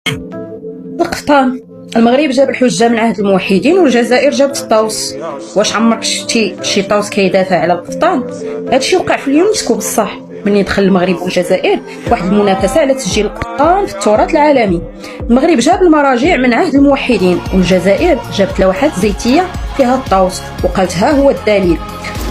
القفطان. المغرب جاب الحجه من عهد الموحدين والجزائر جابت الطاوس. واش عمرك شفتي شي طاوس كيدافع على القفطان؟ هادشي وقع في اليونسكو بصح ملي دخل المغرب والجزائر واحد المنافسه على تسجيل القفطان في التراث العالمي. المغرب جاب المراجع من عهد الموحدين والجزائر جابت لوحات زيتيه فيها الطاوس وقالت ها هو الدليل.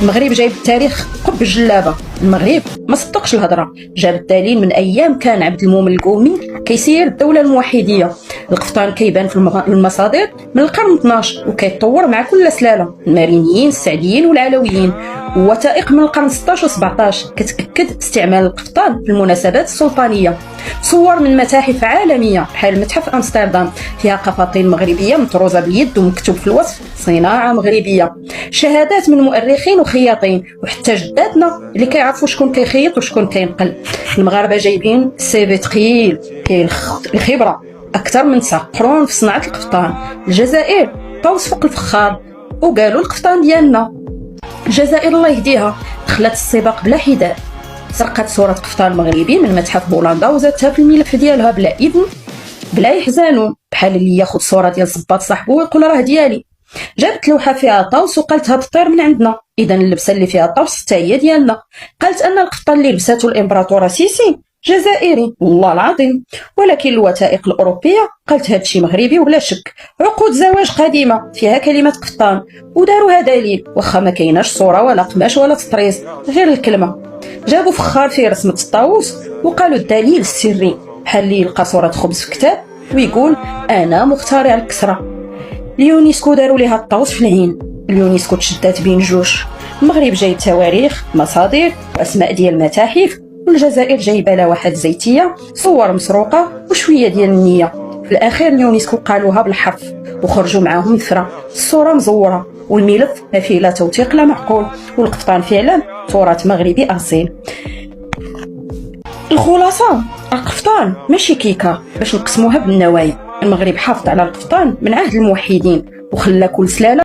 المغرب جايب التاريخ قب الجلابه. المغرب ما صدقش الهضره، جاب الدليل من ايام كان عبد المؤمن القومي كيسير الدوله الموحديه. القفطان كيبان في المصادر من القرن 12 وكيتطور مع كل سلاله، المارينيين السعديين والعلويين. ووثائق من القرن 16 و 17 كتاكد استعمال القفطان في المناسبات السلطانيه. صور من متاحف عالميه بحال متحف امستردام فيها قفاطين مغربيه مطروزه باليد ومكتوب في الوصف صناعه مغربيه. شهادات من مؤرخين وخياطين وحتى جداتنا اللي كيعرفوا شكون كيخيط وشكون كينقل. المغاربه جايبين سيفي ثقيل، كاين الخبره اكثر من 9 قرون في صناعه القفطان. الجزائر طاوس فوق الفخار وقالوا القفطان ديالنا. الجزائر الله يهديها دخلت السباق بلا حداد، سرقت صورة قفطان مغربي من متحف بولندا وزادتها في الملف ديالها بلا إذن بلا يحزنون، بحال اللي ياخذ صورة ديال صباط صاحبو ويقول راه ديالي. جابت لوحة فيها طاوس وقالت هاد الطير من عندنا، إذا اللبسة اللي فيها طاوس حتى هي ديالنا. قالت أن القفطان اللي لبساتو الإمبراطورة سيسي جزائري والله العظيم، ولكن الوثائق الأوروبية قالت هادشي مغربي وبلا شك. عقود زواج قديمة فيها كلمة قفطان وداروها دليل واخا ما كايناش صورة ولا قماش ولا تطريز غير الكلمة. جابوا فخار فيه رسمة الطاووس وقالوا الدليل السري، بحال اللي يلقى صورة خبز في كتاب ويقول أنا مخترع الكسرة. اليونسكو داروا ليها الطاووس في العين. اليونسكو تشدات بين جوج، المغرب جايب تواريخ مصادر وأسماء ديال المتاحف، والجزائر جايبه لوحات زيتيه صور مسروقه وشويه ديال النيه. في الاخير اليونسكو قالوها بالحرف وخرجوا معاهم الثرى، الصوره مزوره والملف ما فيه لا توثيق لا معقول، والقفطان فعلا تراث مغربي اصيل. الخلاصه القفطان ماشي كيكه باش نقسموها بالنوايا. المغرب حافظ على القفطان من عهد الموحدين وخلى كل سلاله